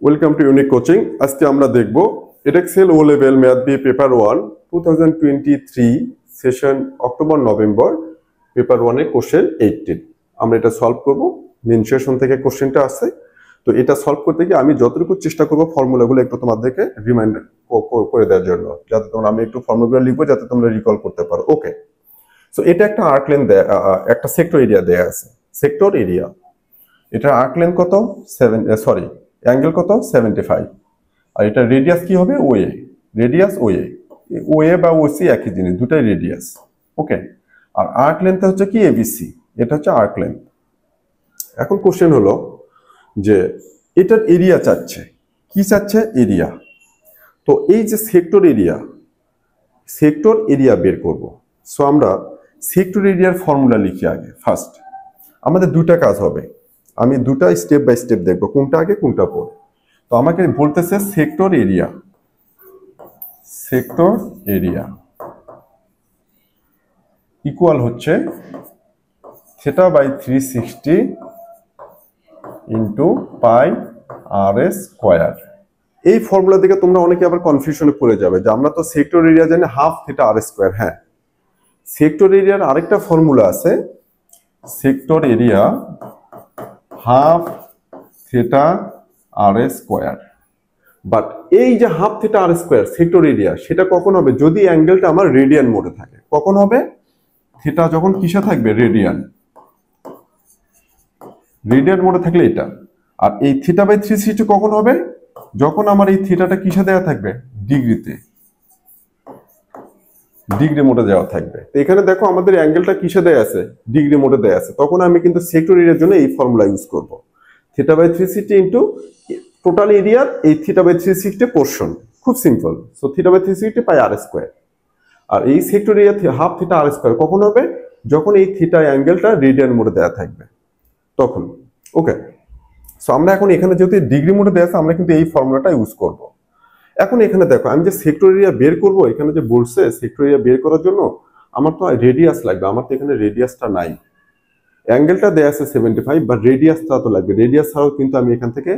Welcome to unique coaching. আজকে আমরা দেখব Edexcel O level math B paper 1 2023 session October November paper 1 এর question 18। আমরা এটা সলভ করব। মেন সেশন থেকে কোশ্চেনটা আসছে, তো এটা সলভ করতে গিয়ে আমি যতটুকু চেষ্টা করব ফর্মুলাগুলো একটু তোমাদেরকে রিমাইন্ডার করে দেওয়ার জন্য, যাতে তোমরা আমি একটু ফর্মুলাগুলো লিখবো যাতে তোমরা রিকল করতে পারো। ওকে, সো এটা একটা আর্ক লেন্থ একটা সেক্টর এরিয়া দেয়া আছে। সেক্টর এরিয়া, এটা আর্ক লেন্থ কত অ্যাঙ্গেল কত 75, আর এটা রেডিয়াস কি হবে ওএ, রেডিয়াস ওএ, ওএ বা ওসি একই জিনিস, দুটাই রেডিয়াস। ওকে, আর আর্ক লেন্থ হচ্ছে কি এবিসি, এটা হচ্ছে আর্ক লেন্থ। এখন কোশ্চেন হলো যে এটার এরিয়া চাচ্ছে, কি চাচ্ছে এরিয়া। তো এই যে সেক্টর এরিয়া বের করব। সো আমরা সেক্টর এরিয়ার ফর্মুলা লিখি আগে। ফার্স্ট আমাদের দুটা কাজ হবে, আমি দুটা স্টেপ বাই স্টেপ দেখবো কোনটা আগে কোনটা পরে। তো আমাকে বলতেছে সেক্টর ইকুয়াল হচ্ছে theta by 360 into pi R এস স্কোয়ার। এই ফর্মুলা থেকে তোমরা অনেকে আবার কনফিউশনে পড়ে যাবে যে আমরা তো সেক্টর এরিয়া জানি হাফ থিটা আর স্কোয়ার। হ্যাঁ, সেক্টর এরিয়ার আরেকটা ফর্মুলা আছে, sector area half theta R square. But এই যে half theta R square sector area, সেটা কখন হবে যদি অ্যাঙ্গেলটা আমার রেডিয়ান মোডে থাকে। কখন হবে? থিটা যখন কিসে থাকবে? রেডিয়ান মোডে থাকলে এটা। আর এই থিটা বাই 360 কখন হবে? যখন আমার এই থিটাটা কিসে দেওয়া থাকবে? ডিগ্রি মোডে দেওয়া থাকবে। তো এখানে দেখো আমাদের অ্যাঙ্গেলটা কিসে দেয়া আছে? ডিগ্রি মোডে দেয়া আছে। তখন আমি কিন্তু সেক্টর এরিয়ার জন্য এই ফর্মুলা ইউজ করব, থিটা বাই 360 ইন্টু টোটাল এরিয়ার এই থিটা বাই 360 পোর্শন। খুব simple. So theta by 360 pi R square. আর এই sector area half theta R square কখন হবে? যখন এই থিটা অ্যাঙ্গেলটা রেডিয়ান মোডে দেওয়া থাকবে তখন। ওকে, সো আমরা এখন এখানে যেহেতু ডিগ্রি মোডে দেওয়া আছে, আমরা কিন্তু এই ফর্মুলাটা ইউজ করব। এখন এখানে দেখো আমি যে সেক্টর এরিয়া বের করব, এখানে যে বলছে সেক্টর এরিয়া বের করার জন্য আমার তো রেডিয়াস লাগবে। আমার তো এখানে রেডিয়াসটা নাই, অ্যাঙ্গেলটা দেয়া আছে 75, বা রেডিয়াসটা তো লাগবে। রেডিয়াস ছাড়াও কিন্তু আমি এখান থেকে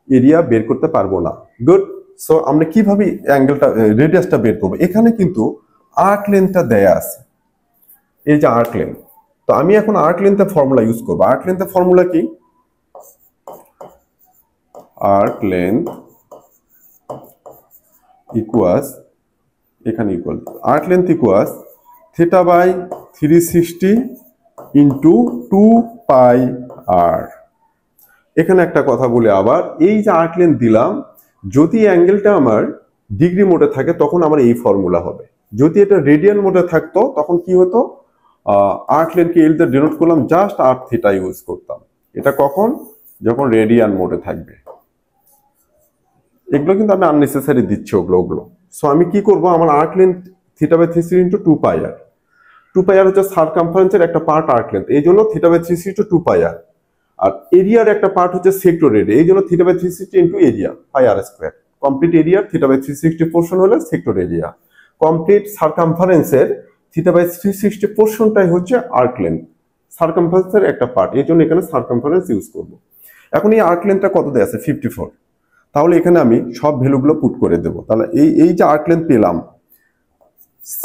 এরিয়া বের করতে পারবো না। গুড। সো আমরা কিভাবে রেডিয়াসটা বের করবো? এখানে কিন্তু আর্ক লেন্থটা দেয়া আছে, এই যে আর্ক লেন্থ। তো আমি এখন আর্ক লেন্থের ফর্মুলা ইউজ করবো। আর্ক লেন্থের ফর্মুলা কি? আর্ক লেন্থ ইকুয়াস, এখানে equal arc length equals theta by 360 into 2 pi R. এখানে একটা কথা বলি আবার, এই যে আর্ক লেন্থ দিলাম, যদি অ্যাঙ্গেলটা আমার ডিগ্রি মোডে থাকে তখন আমার এই ফর্মুলা হবে। যদি এটা রেডিয়ান মোডে থাকতো তখন কি হতো? আর্ক লেন্থকে এল দিয়ে ডিনোট করলাম, জাস্ট আর থিটা ইউজ করতাম। এটা কখন? যখন রেডিয়ান মোডে থাকবে। এগুলো কিন্তু আমি আননেসেসারি দিচ্ছি ওগুলো। সো আমি কি করব? আমার arc length theta by 360 into 2 pi R. 2 pi R হচ্ছে সারকামফারেন্সের একটা পার্ট আর্ক লেন্থ, এই জন্য থিটা বাই 360 2 পাই আর। আর এরিয়ার একটা পার্ট হচ্ছে সেক্টর এরিয়া, এই জন্য theta by 360 into area pi R square. Complete এরিয়ার থিটা বাই 360 পোর্শন হলে সেক্টর এরিয়া। কমপ্লিট সারকামফারেন্সের থিটা বাই 360 পোর্শনটাই হচ্ছে আর্ক লেন্থ, সারকামফারেন্সের একটা পার্ট, এই জন্য এখানে সারকামফারেন্স ইউজ করব। এখন এই আর্ক লেন্থটা কত দেয়া আছে? 54। তাহলে এখানে আমি সব ভ্যালুগুলো পুট করে দেবো। তাহলে এই যে আর্ক লেন্থ পেলাম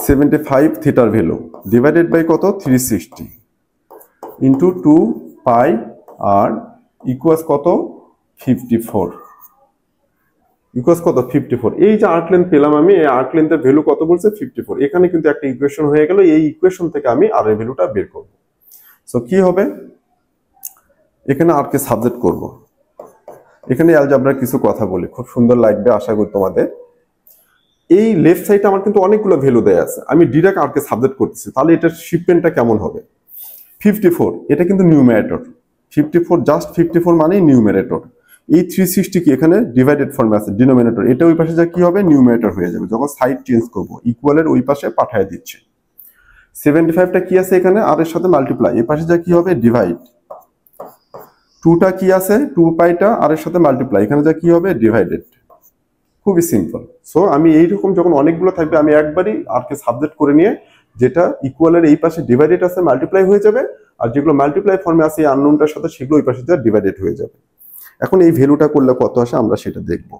75 থিটার ভ্যালু ডিভাইডেড বাই কত? 360 ইন্টু 2 পাই আর ইকুয়াস কত? 54। ইকুয়াস কত? 54। এই যে আর্ক লেন্থ পেলাম আমি, এই আর্ক লেন্থের ভ্যালু কত বলছে? 54। এখানে কিন্তু একটা ইকুয়েশন হয়ে গেল, এই ইকুয়েশন থেকে আমি আর এর ভ্যালুটা বের করব। সো কি হবে? এখানে আর কে সাবজেক্ট করব। এখানে অ্যালজেব্রার কিছু কথা বলি, খুব সুন্দর লাগবে আশা করি তোমাদের। এই লেফট সাইডে আমার কিন্তু অনেকগুলো ভ্যালু দেয়া আছে, আমি ডিরেক্ট আর কে সাবজেক্ট করতেছি। তাহলে এটার শিপমেন্টটা কেমন হবে? 54 এটা কিন্তু নিউমারেটর, 54 জাস্ট 54 মানেই নিউমারেটর। এই 360 কি এখানে ডিভাইডেড ফর্মে আছে, ডিনোমিনেটর। এটা ওই পাশে যা কি হবে? নিউমারেটর হয়ে যাবে। যখন সাইড চেঞ্জ করব ইকুয়ালের ওই পাশে পাঠিয়ে দিচ্ছে। 75টা কি আছে এখানে? আর এর সাথে মাল্টিপ্লাই, এই পাশে যা কি হবে? ডিভাইড। 2টা কি আছে? 2 পাইটা আর এর সাথে মাল্টিপ্লাই, এখানে যা কি হবে? ডিভাইডেড। খুবই সিম্পল। সো আমি এইরকম যখন অনেকগুলো থাকবে আমি একবারই আর কে সাবজেক্ট করে নিয়ে, যেটা ইকুয়ালের এই পাশে ডিভাইডেড আছে মাল্টিপ্লাই হয়ে যাবে, আর যেগুলো মাল্টিপ্লাই ফর্মে আছে এই আননোনটার সাথে সেগুলো ওই পাশে ডিভাইডেড হয়ে যাবে। এখন এই ভ্যালুটা করলে কত আসে আমরা সেটা দেখব,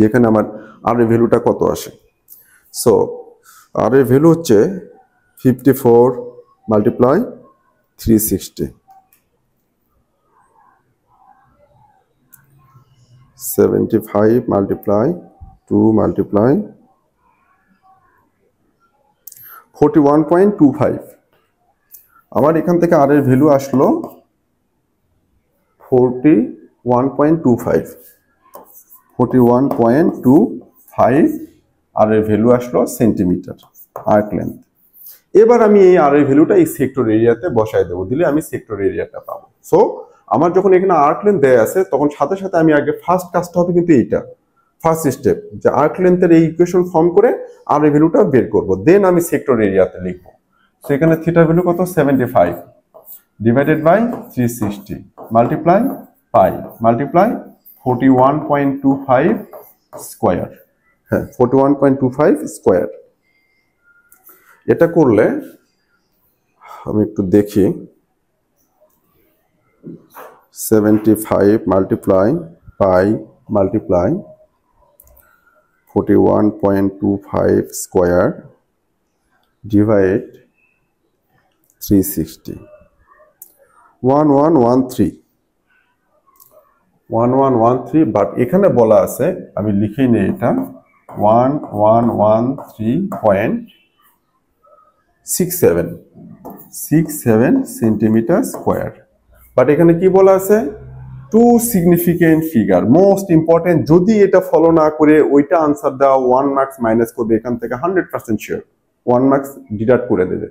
যেখানে আমার আর এর ভ্যালুটা কত আসে। সো আর এর ভ্যালু হচ্ছে 54 মাল্টিপ্লাই 360, 75 মাল্টিপ্লাই 2 মাল্টিপ্লাই 41.25। আমার এখান থেকে আর এর ভ্যালু আসলো 41.25, 41.25 আর এর ভ্যালু আসলো সেন্টিমিটার আর্ক লেন্থ। এবার আমি এই আর এর ভ্যালুটা এই সেক্টর এরিয়াতে বসায় দেবো, দিলে আমি সেক্টর এরিয়াটা পাবো। সো আমার যখন এখানে আর্ক লেন্থ দেয়া আছে তখন সাথে সাথে আমি আগে ফার্স্ট কাজটা হবে কিন্তু এইটা, ফার্স্ট স্টেপ যে আর্ক লেন্থের এই ইকুয়েশন ফর্ম করে আর এর ভ্যালুটা বের করব, দেন আমি সেক্টর এরিয়াতে লিখবো। সো এখানে থিটার ভ্যালু কত 75 divided by 360 multiply pi multiply 41.25 square, হ্যাঁ 41.25 স্কয়ার। এটা করলে আমি একটু দেখি 75 multiply pi multiply 41.25 square divide 360, 1113, but এখানে বলা আছে আমি লিখেই নেই এটা 1113.67 সেন্টিমিটার স্কয়ার। বাট এখানে কি বলা আছে two significant figure, most important. যদি এটা ফলো না করে ওইটা আনসার দেওয়া 1 মার্কস মাইনাস করবে এখান থেকে 100% শিওর, 1 মার্কস ডিডাক্ট করে দেবে।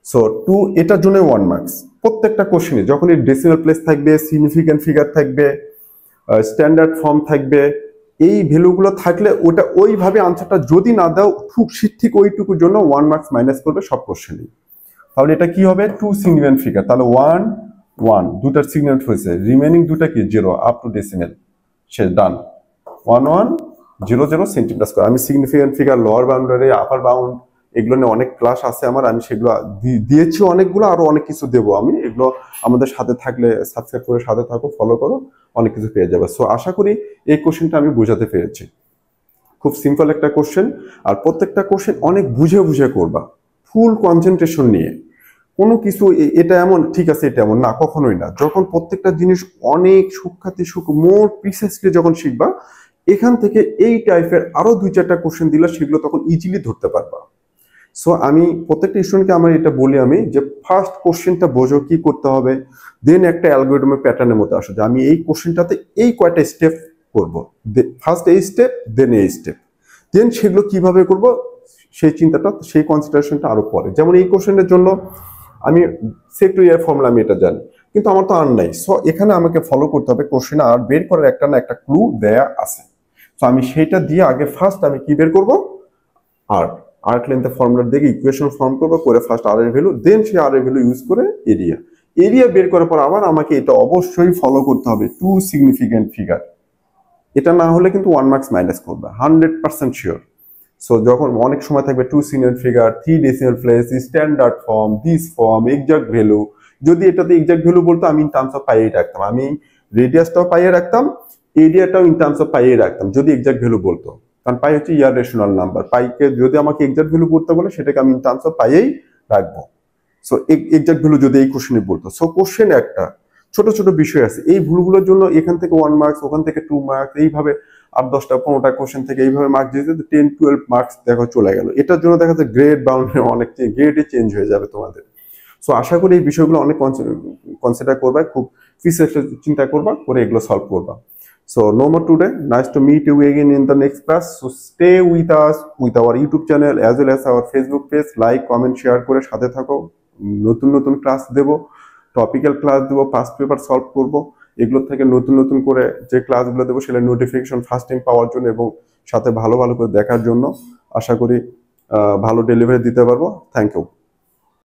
সো টু এটার জন্য 1 মার্কস। প্রত্যেকটা কোশ্চেনে যখন এই ডেসিমাল প্লেস থাকবে, সিগনিফিকেন্ট ফিগার থাকবে, স্ট্যান্ডার্ড ফর্ম থাকবে, এই ভ্যালুগুলো থাকলে ওটা ওইভাবে আনসারটা যদি না দাও ঠিক ওইটুকুর জন্য 1 মার্কস মাইনাস করবে সব কোশ্চেনে। তাহলে এটা কি হবে টু সিগনিফিকেন্ট ফিগার, তাহলে 1 1 দুটার সিগনিফিকেন্ট হয়েছে, রিমেনিং দুটা কি 0 আপ টু ডেসিমেল, শেষ ডান। 1100 সেন্টিমিটার স্কয়ার। আমি সিগনিফিকেন্ট ফিগার, লোয়ার বাউন্ডারি, আপার বাউন্ড এগুলো নিয়ে অনেক ক্লাস আছে আমার, আমি সেগুলো দিয়েছি অনেকগুলো, আরো অনেক কিছু দেবো আমি। এগুলো আমাদের সাথে থাকলে সাবস্ক্রাইব করে সাথে থাকো, ফলো করো, অনেক কিছু পেয়ে যাবে। সো আশা করি এই কোশ্চেনটা আমি বোঝাতে পেরেছি। খুব সিম্পল একটা কোশ্চেন, আর প্রত্যেকটা কোশ্চেন অনেক বুঝে বুঝে করবা, ফুল কনসেন্ট্রেশন নিয়ে। কোনো কিছু এটা এমন ঠিক আছে এটা এমন না, কখনোই না। যখন প্রত্যেকটা জিনিস অনেক সূক্ষ্মাতি সূক্ষ্ম মোর প্রিসাইসলি যখন শিখবা, এখান থেকে এই টাইপের আরো 2-4টা কোশ্চেন দিলে সেগুলো তখন ইজিলি ধরতে পারবা। সো আমি প্রত্যেকটা স্টুডেন্টকে আমার এটা বলি আমি যে ফার্স্ট কোশ্চেনটা বোঝো কি করতে হবে, দেন একটা অ্যালগরিদমের প্যাটার্নের মতো আসো যে আমি এই কোশ্চেনটাতে এই কয়টা স্টেপ করব, ফার্স্ট এই স্টেপ দেন এই স্টেপ, দেন সেগুলো কিভাবে করব সেই চিন্তাটা, সেই কনসিডারেশনটা আরো পরে। যেমন এই কোশ্চেনের জন্য আমি সেক্টর এরিয়া ফর্মুলা আমি এটা জানি, কিন্তু আমার তো আর নাই। সো এখানে আমাকে ফলো করতে হবে, কোশ্চেন আর বের করার একটা না একটা ক্লু দেয়া আছে। সো আমি সেইটা দিয়ে আগে ফার্স্ট আমি কি বের করব, আর্ক লেন্থের ফর্মুলা দেখে ইকুয়েশন ফর্ম করবো, করে ফার্স্ট আর এর ভ্যালু, দেন সেই আর এর ভ্যালু ইউজ করে এরিয়া বের করার পর আবার আমাকে এটা অবশ্যই ফলো করতে হবে টু সিগনিফিকেন্ট ফিগার। এটা না হলে কিন্তু 1 মার্কস মাইনাস করবে 100% শিওর। সো যখন অনেক সময় থাকবে two significant figure, 3 decimal place, standard form, this form, exact value. যদি এটাতে এক্সাক্ট ভ্যালু বলতো আমি ইন টার্মস অফ পাইয়ে রাখতাম, আমি রেডিয়াসটাও পাইয়ে রাখতাম, এরিয়াটাও ইন টার্মস অফ পাইয়ে রাখতাম যদি এক্সাক্ট ভ্যালু বলতো। কারণ পাই হচ্ছে ইররেশনাল নাম্বার, পাইকে যদি আমাকে এক্সাক্ট ভ্যালু করতে বলে সেটাকে আমি ইন টার্মস অফ পাইয়েই রাখবো। সো এক্সাক্ট ভ্যালু যদি এই কোশ্চেনে বলতো। সো কোশ্চেন একটা ছোট ছোট বিষয় আছে, এই ভুলগুলোর জন্য এখান থেকে 1 মার্কস, ওখান থেকে 2 মার্কস, এইভাবে 8-10টা 15টা কোশ্চেন থেকে এইভাবে মার্কস দিতে 10-12 মার্কস দেখো চলে গেল। এটার জন্য দেখা যায় গ্রেড বাউন্ডারি অনেক গ্রেডে চেঞ্জ হয়ে যাবে তোমাদের। সো আশা করি এই বিষয়গুলো অনেক কনসিডার করবা, খুব ফিজিক্যালি চিন্তা করবা, করে এগুলো সলভ করবা। So no more today. Nice to meet you again in the next class. So stay with us with our YouTube channel as well as our Facebook page. Like, comment, share করে সাথে থাকো। নতুন নতুন class দেব, topical class দেব, past paper solve করব। এগুলো থেকে নতুন নতুন করে যে ক্লাসগুলো দেবো সেটা নোটিফিকেশন ফার্স্ট টাইম পাওয়ার জন্য এবং সাথে ভালো ভালো করে দেখার জন্য। আশা করি ভালো ডেলিভারি দিতে পারবো। Thank you.